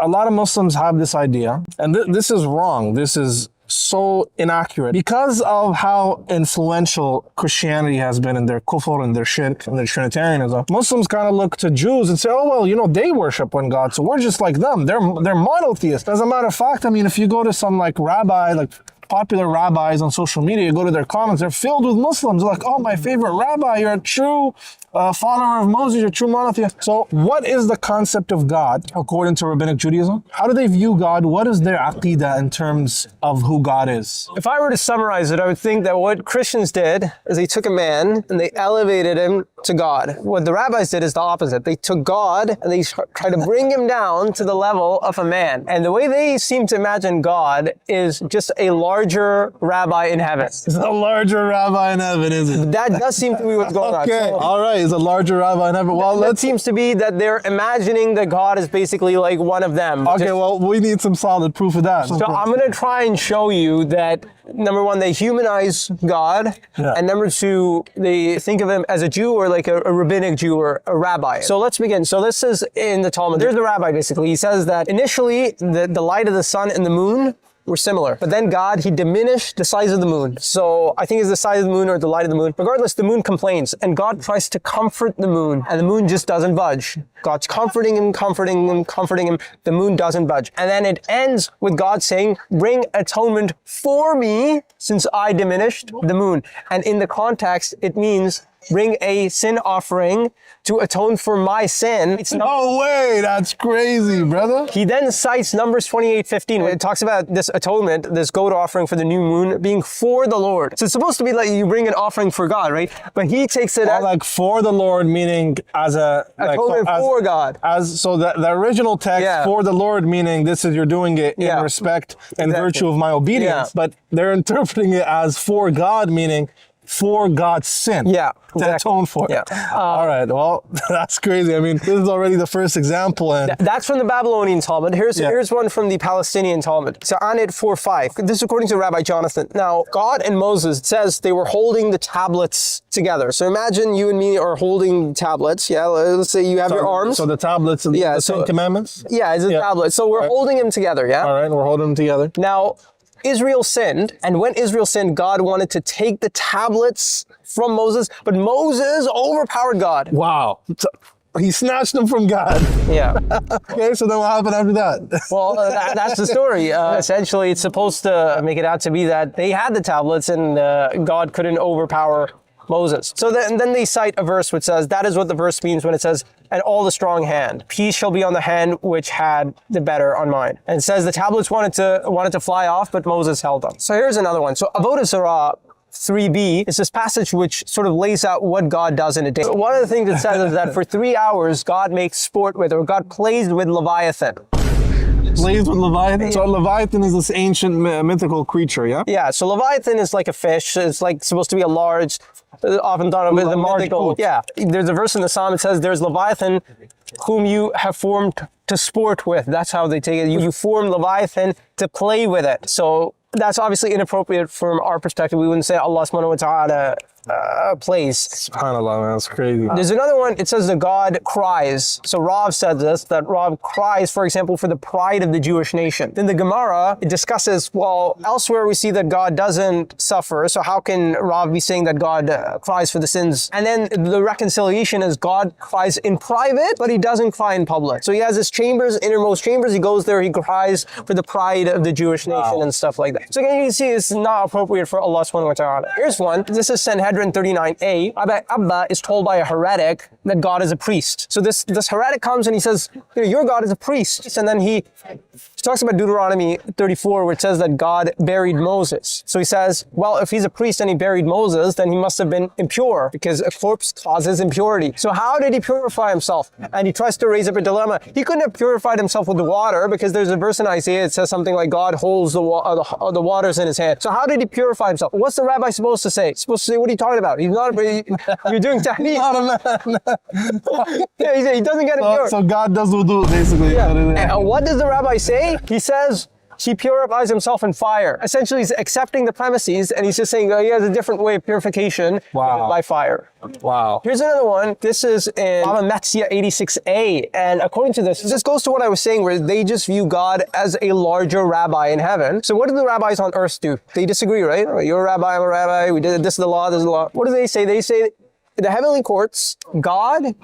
a lot of Muslims have this idea, and this is wrong. This is so inaccurate because of how influential Christianity has been in their kufr and their shirk and their Trinitarianism. Muslims kind of look to Jews and say, oh, well, you know, they worship one God, so we're just like them. They're monotheists. As a matter of fact, I mean, if you go to some like rabbi, like popular rabbis on social media, you go to their comments, they're filled with Muslims. They're like, oh, my favorite rabbi, you're a true follower of Moses, you're a true monotheist. So what is the concept of God according to Rabbinic Judaism? How do they view God? What is their aqidah in terms of who God is? If I were to summarize it, I would think that what Christians did is they took a man and they elevated him to God. What the rabbis did is the opposite. They took God and they tried to bring him down to the level of a man. And the way they seem to imagine God is just a larger rabbi in heaven. It's a larger rabbi in heaven, is it? That does seem to be what's going on. Okay, all right. Is a larger rabbi in heaven. Well, that seems to be that they're imagining that God is basically like one of them. Okay, well, we need some solid proof of that. So I'm going to try and show you that, number one, they humanize God, and number two, they think of him as a Jew or like a rabbinic Jew or a rabbi. So let's begin. So this is in the Talmud. There's the rabbi, basically. He says that initially, the light of the sun and the moon were similar. But then God, he diminished the size of the moon. So I think it's the size of the moon or the light of the moon. Regardless, the moon complains and God tries to comfort the moon and the moon just doesn't budge. God's comforting him, comforting him, comforting him. The moon doesn't budge. And then it ends with God saying, bring atonement for me since I diminished the moon. And in the context, it means bring a sin offering to atone for my sin. No way, that's crazy, brother. He then cites Numbers 28:15. It talks about this atonement, this goat offering for the new moon being for the Lord. So it's supposed to be like you bring an offering for God, right? But he takes it as like for the Lord, meaning as a atonement for God. So the original text for the Lord, meaning this is you're doing it in respect and virtue of my obedience. But they're interpreting it as for God, meaning for God's sin. Yeah. To atone for it. All right. Well, that's crazy. I mean, this is already the first example. And that's from the Babylonian Talmud. Here's one from the Palestinian Talmud. So Anit 4:5. This is according to Rabbi Jonathan. Now, God and Moses, it says they were holding the tablets together. So imagine you and me are holding tablets. Yeah. Let's say you have your arms. So the tablets of the Ten Commandments? Yeah, it's a tablet. So we're holding them together. Yeah. All right. We're holding them together. Now, Israel sinned, and when Israel sinned, God wanted to take the tablets from Moses, but Moses overpowered God. Wow. He snatched them from God. Yeah. Okay, so then what happened after that? Well, that's the story. Essentially, it's supposed to make it out to be that they had the tablets and God couldn't overpower Moses. So then they cite a verse which says, that is what the verse means when it says, and all the strong hand. Peace shall be on the hand which had the better on mine. And it says the tablets wanted to fly off, but Moses held them. So here's another one. So Avodah Zarah 3b is this passage which sort of lays out what God does in a day. One of the things it says is that for 3 hours, God makes sport with, or God plays with Leviathan. Plays with Leviathan? So Leviathan is this ancient mythical creature, yeah? Yeah, so Leviathan is like a fish. It's like supposed to be a large, often thought of as a mythical. Yeah, there's a verse in the Psalm, it says, there's Leviathan whom you have formed to sport with. That's how they take it. You form Leviathan to play with it. So that's obviously inappropriate from our perspective. We wouldn't say Allah subhanahu wa ta'ala plays. SubhanAllah, man, that's crazy. There's another one, it says that God cries. So Rav said this, that Rav cries, for example, for the pride of the Jewish nation. Then the Gemara, it discusses, well, elsewhere we see that God doesn't suffer, so how can Rav be saying that God cries for the sins? And then the reconciliation is God cries in private, but he doesn't cry in public. So he has his chambers, innermost chambers, he goes there, he cries for the pride of the Jewish nation and stuff like that. So again, you can see it's not appropriate for Allah subhanahu wa ta'ala. Here's one, this is Sanhedrin 39a. Abba is told by a heretic that God is a priest. So this heretic comes and he says, your God is a priest. And then he talks about Deuteronomy 34, where it says that God buried Moses. So he says, well, if he's a priest and he buried Moses, then he must have been impure because a corpse causes impurity. So how did he purify himself? And he tries to raise up a dilemma. He couldn't have purified himself with the water because there's a verse in Isaiah that says something like God holds the waters in his hand. So how did he purify himself? What's the rabbi supposed to say? He's supposed to say, what are you talking about? He's not you're doing tahmid. Not a man. Yeah, he doesn't get it pure. So God does wudu, basically. Yeah. And what does the rabbi say? He says, he purifies himself in fire. Essentially, he's accepting the premises, and he's just saying he has a different way of purification by fire. Wow. Here's another one. This is in Metzia 86a. And according to this goes to what I was saying, where they just view God as a larger rabbi in heaven. So what do the rabbis on earth do? They disagree, right? You're a rabbi, I'm a rabbi. We did this is the law, this is the law. What do they say? They say, in the heavenly courts, God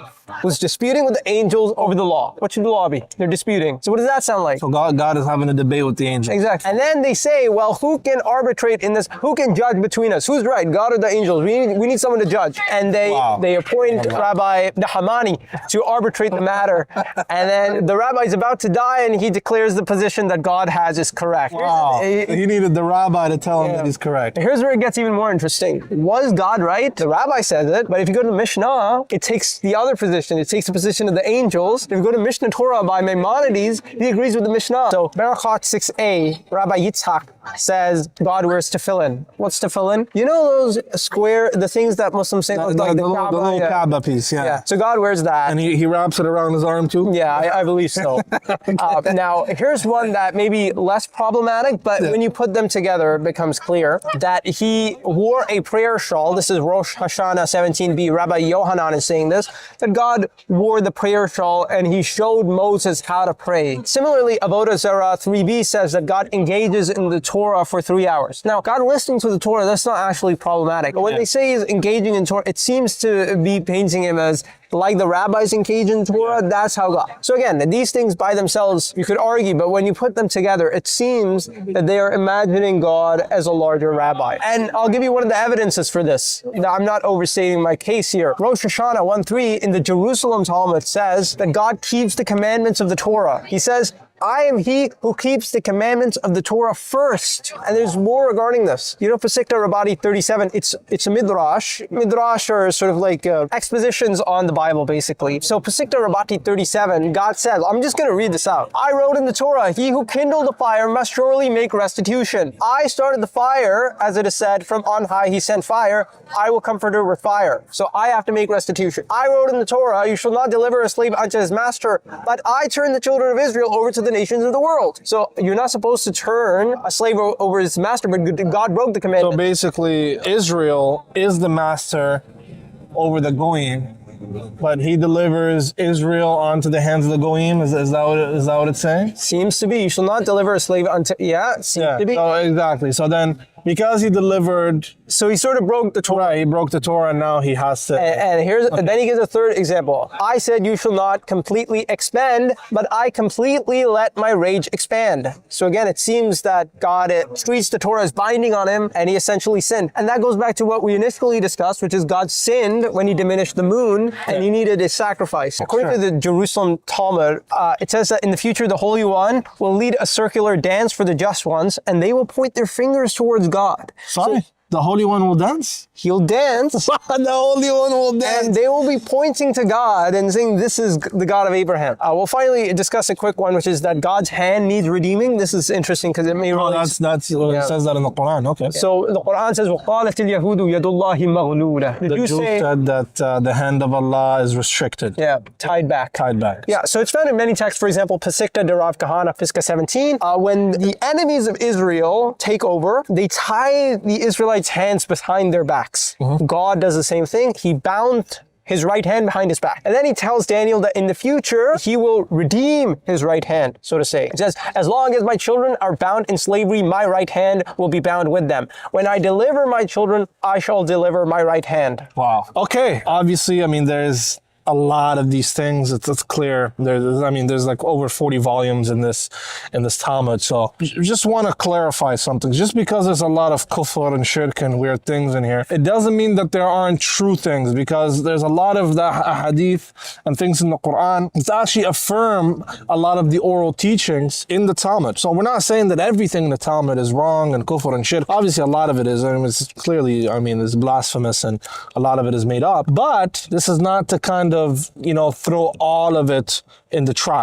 was disputing with the angels over the law. What should the law be? They're disputing. So what does that sound like? So God is having a debate with the angels. Exactly. And then they say, well, who can arbitrate in this? Who can judge between us? Who's right, God or the angels? We need someone to judge. And they appoint Rabbi Nahamani to arbitrate the matter. And then the rabbi is about to die, and he declares the position that God has is correct. Wow. He needed the rabbi to tell him that he's correct. Here's where it gets even more interesting. Was God right? The rabbi says it, but if you go to the Mishnah, it takes the other position. It takes the position of the angels. If you go to Mishnah Torah by Maimonides, he agrees with the Mishnah. So Derashot 6a, Rabbi Yitzhak says God wears tefillin. What's tefillin? You know those the things that Muslims say, The little Kaaba piece, So God wears that. And he wraps it around his arm too? Yeah, I believe so. Now, here's one that may be less problematic, but when you put them together, it becomes clear that he wore a prayer shawl. This is Rosh Hashanah 17b. Rabbi Yohanan is saying this, that God wore the prayer shawl and he showed Moses how to pray. Similarly, Avodah Zarah 3b says that God engages in the Torah for 3 hours. Now, God listening to the Torah, that's not actually problematic. But when they say he's engaging in Torah, it seems to be painting him as like the rabbis engage in Torah, that's how God. So again, these things by themselves, you could argue, but when you put them together, it seems that they are imagining God as a larger rabbi. And I'll give you one of the evidences for this. Now, I'm not overstating my case here. Rosh Hashanah 1:3 in the Jerusalem Talmud says that God keeps the commandments of the Torah. He says, I am he who keeps the commandments of the Torah first. And there's more regarding this. You know, Pasikta Rabati 37, it's a midrash. Midrash are sort of like expositions on the Bible, basically. So Pasikta Rabati 37, God says, I'm just going to read this out. I wrote in the Torah, he who kindled the fire must surely make restitution. I started the fire, as it is said, from on high he sent fire. I will comfort her with fire. So I have to make restitution. I wrote in the Torah, you shall not deliver a slave unto his master, but I turned the children of Israel over to the nations of the world. So you're not supposed to turn a slave over his master, but God broke the commandment. So basically, Israel is the master over the Goyim, but he delivers Israel onto the hands of the Goyim. Is that what it's saying? Seems to be. You shall not deliver a slave unto... Yeah, seems to be. So exactly. So then, because he delivered... So he sort of broke the Torah. Right, he broke the Torah, and now he has to... And then he gives a third example. I said you shall not completely expend, but I completely let my rage expand. So again, it seems that God treats the Torah as binding on him, and he essentially sinned. And that goes back to what we initially discussed, which is God sinned when he diminished the moon, and he needed a sacrifice. According to the Jerusalem Talmud, it says that in the future, the Holy One will lead a circular dance for the just ones, and they will point their fingers towards God. Sorry? The Holy One will dance? He'll dance. The Holy One will dance. And they will be pointing to God and saying, this is the God of Abraham. We'll finally discuss a quick one, which is that God's hand needs redeeming. This is interesting because it may really... It says that in the Quran, okay. So the Quran says, وَقَالَتِ الْيَهُودُ يَدُ اللَّهِ مَغْلُولَةٌ. The Jews said that the hand of Allah is restricted. Yeah, tied back. Tied back. Yeah, so it's found in many texts. For example, Pasikta Derav Kahana, Fiska 17. When the enemies of Israel take over, they tie the Israelites' hands behind their backs. God does the same thing. He bound his right hand behind his back. And then he tells Daniel that in the future, he will redeem his right hand, so to say. It says, as long as my children are bound in slavery, my right hand will be bound with them. When I deliver my children, I shall deliver my right hand. Wow. Okay. Obviously, I mean, there's a lot of these things. It's clear. There's like over 40 volumes in this Talmud. So just want to clarify something. Just because there's a lot of kufr and shirk and weird things in here, it doesn't mean that there aren't true things, because there's a lot of the hadith and things in the Quran that actually affirm a lot of the oral teachings in the Talmud. So we're not saying that everything in the Talmud is wrong and kufr and shirk. Obviously, a lot of it is. It's clearly, it's blasphemous and a lot of it is made up. But this is not to kind of, throw all of it in the trash.